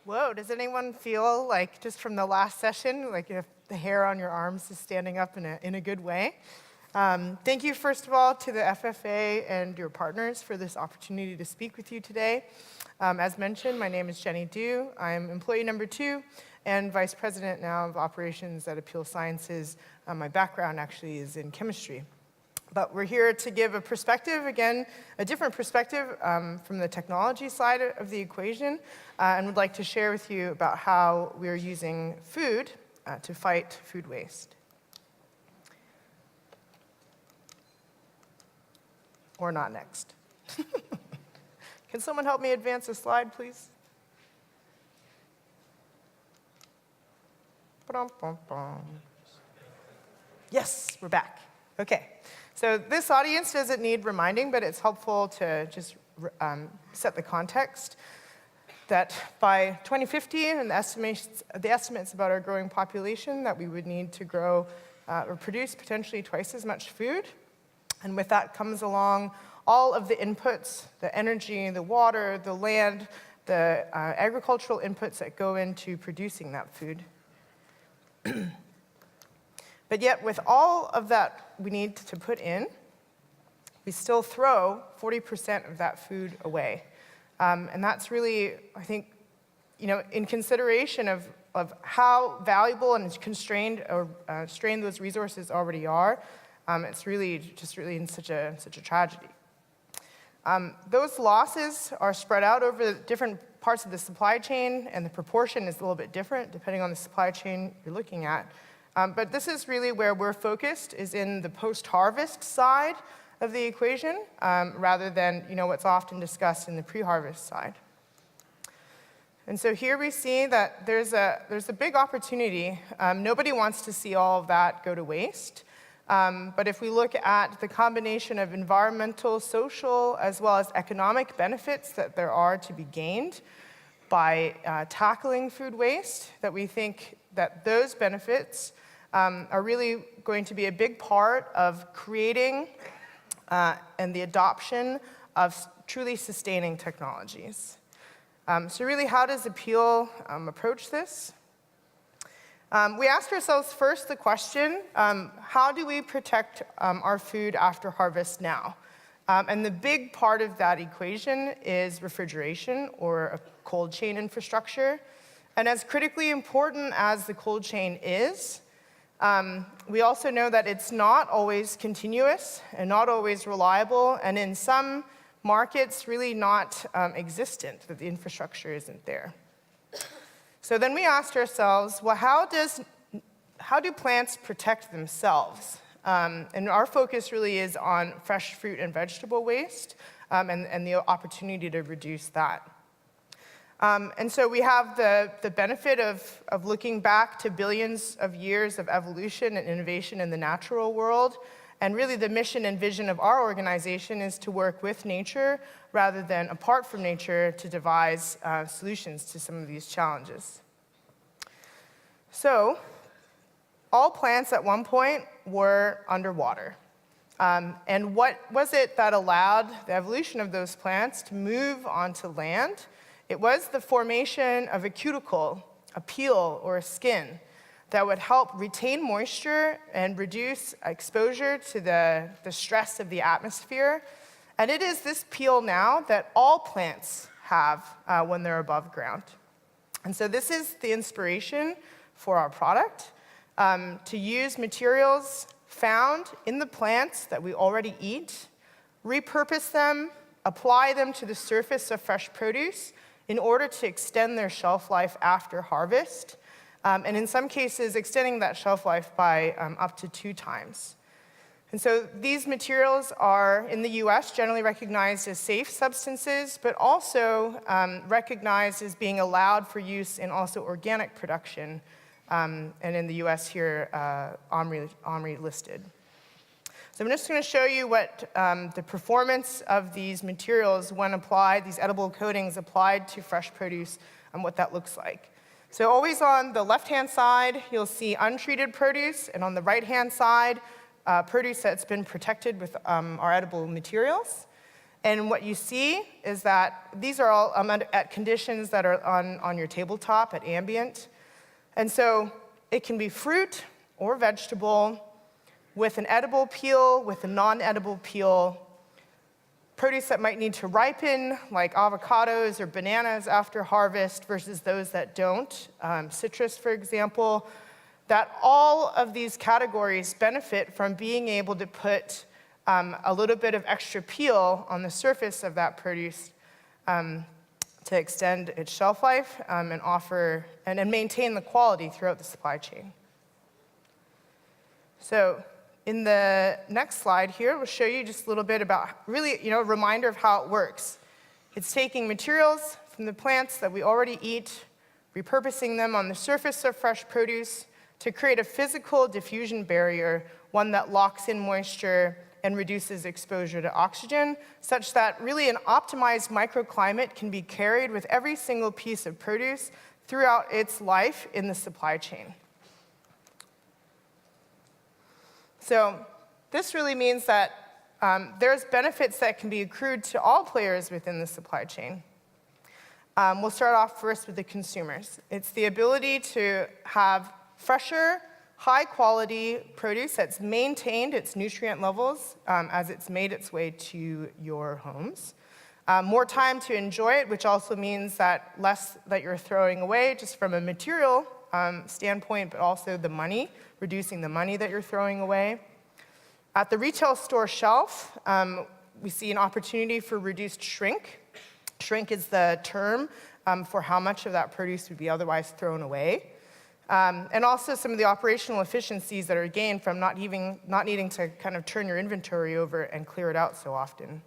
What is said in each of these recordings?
Whoa, does anyone feel like, just from the last session, like if the hair on your arms is standing up in a good way? Thank you, first of all, to the FFA and your partners for this opportunity to speak with you today. As mentioned, my name is Jenny Du. I'm employee number 2 and vice president now of operations at Apeel Sciences. My background actually is in chemistry. But we're here to give a perspective, again, a different perspective from the technology side of the equation, and would like to share with you about how we're using food to fight food waste. Or not next. Can someone help me advance a slide, please? Yes, we're back. Okay. So this audience doesn't need reminding, but it's helpful to just set the context that by 2050, and the estimates about our growing population, that we would need to grow or produce potentially twice as much food. And with that comes along all of the inputs, the energy, the water, the land, the agricultural inputs that go into producing that food. But yet, with all of that we need to put in, we still throw 40% of that food away. And that's really, I think, in consideration of how valuable and constrained or strained those resources already are, it's really in such a tragedy. Those losses are spread out over different parts of the supply chain, and the proportion is a little bit different depending on the supply chain you're looking at. But this is really where we're focused, is in the post-harvest side of the equation, rather than what's often discussed in the pre-harvest side. And so here we see that there's a big opportunity. Nobody wants to see all of that go to waste. But if we look at the combination of environmental, social, as well as economic benefits that there are to be gained by tackling food waste, that we think that those benefits are really going to be a big part of creating and the adoption of truly sustaining technologies. So really, how does Apeel approach this? We asked ourselves first the question, how do we protect our food after harvest now? And the big part of that equation is refrigeration, or a cold chain infrastructure. And as critically important as the cold chain is, we also know that it's not always continuous and not always reliable, and in some markets really not existent, that the infrastructure isn't there. So then we asked ourselves, well, how do plants protect themselves? And our focus really is on fresh fruit and vegetable waste, and the opportunity to reduce that. And so we have the benefit of looking back to billions of years of evolution and innovation in the natural world. And really the mission and vision of our organization is to work with nature rather than apart from nature to devise solutions to some of these challenges. So all plants at one point were underwater. And what was it that allowed the evolution of those plants to move onto land? It was the formation of a cuticle, a peel, or a skin that would help retain moisture and reduce exposure to the stress of the atmosphere. And it is this peel now that all plants have when they're above ground. And so this is the inspiration for our product, to use materials found in the plants that we already eat, repurpose them, apply them to the surface of fresh produce in order to extend their shelf life after harvest, and in some cases extending that shelf life by up to 2 times. And so these materials are, in the US, generally recognized as safe substances, but also recognized as being allowed for use in also organic production, and in the US here, OMRI listed. So I'm just going to show you what the performance of these materials when applied, these edible coatings applied to fresh produce, and what that looks like. So always on the left-hand side, you'll see untreated produce, and on the right-hand side, produce that's been protected with our edible materials. And what you see is that these are all at conditions that are on your tabletop at ambient. And so it can be fruit or vegetable with an edible peel, with a non-edible peel, produce that might need to ripen, like avocados or bananas after harvest versus those that don't, citrus, for example, that all of these categories benefit from being able to put a little bit of extra peel on the surface of that produce to extend its shelf life and offer and maintain the quality throughout the supply chain. So in the next slide here, we'll show you just a little bit about really, a reminder of how it works. It's taking materials from the plants that we already eat, repurposing them on the surface of fresh produce to create a physical diffusion barrier, one that locks in moisture and reduces exposure to oxygen, such that really an optimized microclimate can be carried with every single piece of produce throughout its life in the supply chain. So this really means that there's benefits that can be accrued to all players within the supply chain. We'll start off first with the consumers. It's the ability to have fresher, high-quality produce that's maintained its nutrient levels as it's made its way to your homes. More time to enjoy it, which also means that less that you're throwing away just from a material standpoint, but also the money, reducing the money that you're throwing away. At the retail store shelf, we see an opportunity for reduced shrink. Shrink is the term for how much of that produce would be otherwise thrown away. And also some of the operational efficiencies that are gained from not needing to kind of turn your inventory over and clear it out so often.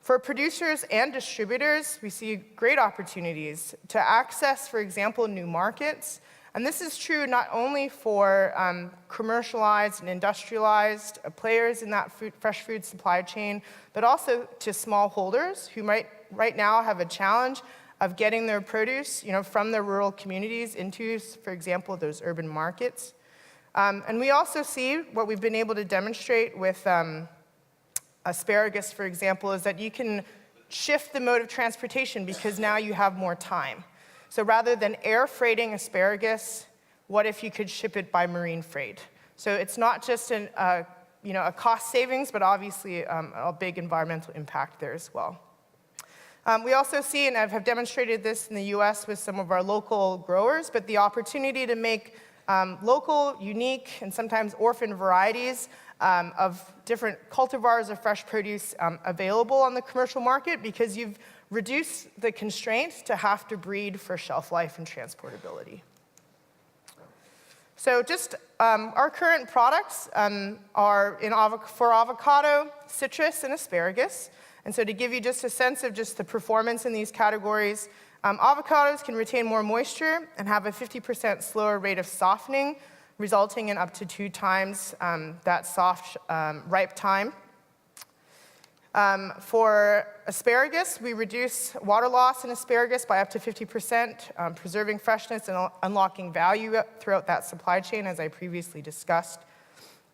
For producers and distributors, we see great opportunities to access, for example, new markets. And this is true not only for commercialized and industrialized players in that fresh food supply chain, but also to smallholders who might right now have a challenge of getting their produce, from their rural communities into, for example, those urban markets. And we also see what we've been able to demonstrate with asparagus, for example, is that you can shift the mode of transportation because now you have more time. So rather than air freighting asparagus, what if you could ship it by marine freight? So it's not just a cost savings, but obviously a big environmental impact there as well. We also see, and have demonstrated this in the US with some of our local growers, but the opportunity to make local, unique, and sometimes orphan varieties of different cultivars of fresh produce available on the commercial market because you've reduced the constraints to have to breed for shelf life and transportability. So just our current products are for avocado, citrus, and asparagus. And so to give you just a sense of just the performance in these categories, avocados can retain more moisture and have a 50% slower rate of softening, resulting in up to 2 times that soft ripe time. For asparagus, we reduce water loss in asparagus by up to 50%, preserving freshness and unlocking value throughout that supply chain, as I previously discussed.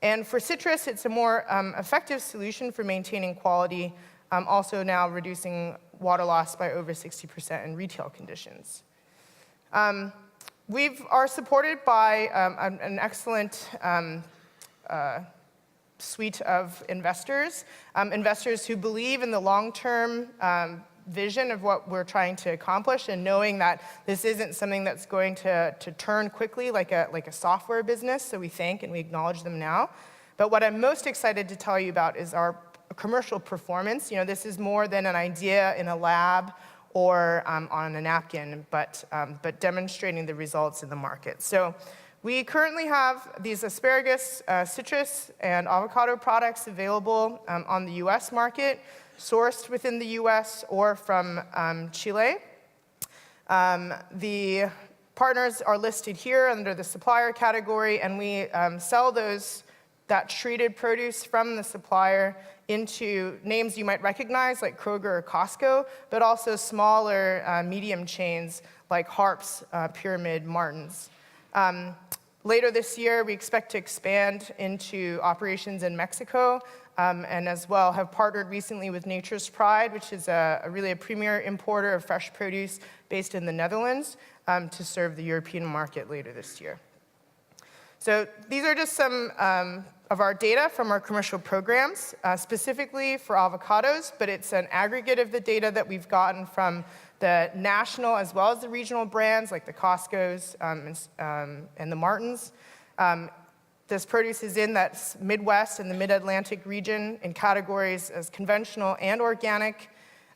And for citrus, it's a more effective solution for maintaining quality, also now reducing water loss by over 60% in retail conditions. We are supported by an excellent suite of investors, investors who believe in the long-term vision of what we're trying to accomplish, and knowing that this isn't something that's going to turn quickly like a software business, so we thank and we acknowledge them now. But what I'm most excited to tell you about is our commercial performance. This is more than an idea in a lab or on a napkin, but demonstrating the results in the market. So we currently have these asparagus, citrus, and avocado products available on the US market, sourced within the US or from Chile. The partners are listed here under the supplier category, and we sell that treated produce from the supplier into names you might recognize, like Kroger or Costco, but also smaller medium chains like Harps, Pyramid, Martin's. Later this year, we expect to expand into operations in Mexico and as well have partnered recently with Nature's Pride, which is really a premier importer of fresh produce based in the Netherlands, to serve the European market later this year. So these are just some of our data from our commercial programs, specifically for avocados, but it's an aggregate of the data that we've gotten from the national as well as the regional brands like the Costco's and the Martins. This produce is in that Midwest and the Mid-Atlantic region in categories as conventional and organic.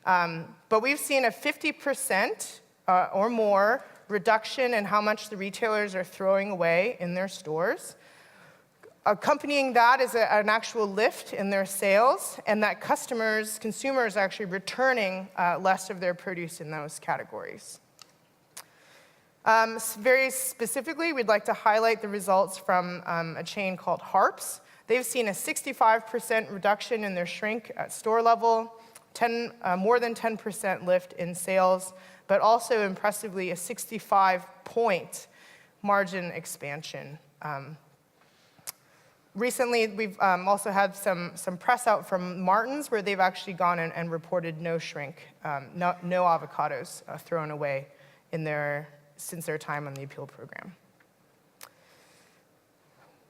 But we've seen a 50% or more reduction in how much the retailers are throwing away in their stores. Accompanying that is an actual lift in their sales, and that consumers are actually returning less of their produce in those categories. Very specifically, we'd like to highlight the results from a chain called Harps. They've seen a 65% reduction in their shrink at store level, more than 10% lift in sales, but also impressively a 65-point margin expansion. Recently, we've also had some press out from Martins where they've actually gone and reported no shrink, no avocados thrown away since their time on the Apeel program.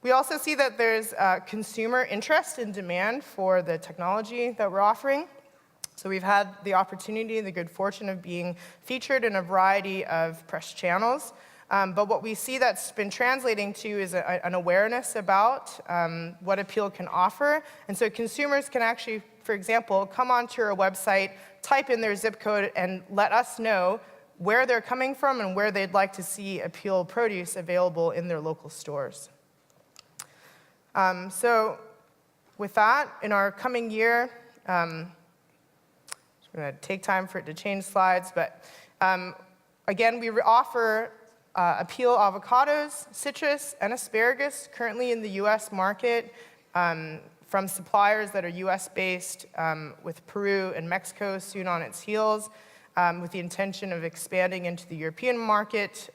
We also see that there's consumer interest and demand for the technology that we're offering. So we've had the opportunity, the good fortune of being featured in a variety of press channels. But what we see that's been translating to is an awareness about what Apeel can offer. And so consumers can actually, for example, come onto our website, type in their zip code, and let us know where they're coming from and where they'd like to see Apeel produce available in their local stores. So with that, in our coming year, I'm going to take time for it to change slides, but again, we offer Apeel avocados, citrus, and asparagus currently in the US market from suppliers that are US-based, with Peru and Mexico soon on its heels, with the intention of expanding into the European market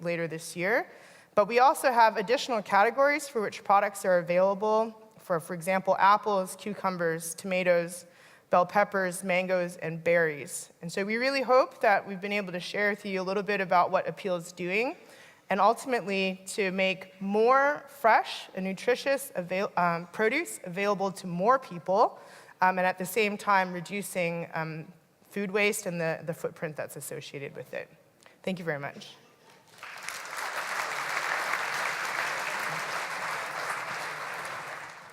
later this year. But we also have additional categories for which products are available for example, apples, cucumbers, tomatoes, bell peppers, mangoes, and berries. And so we really hope that we've been able to share with you a little bit about what Apeel is doing, and ultimately to make more fresh and nutritious produce available to more people, and at the same time reducing food waste and the footprint that's associated with it. Thank you very much.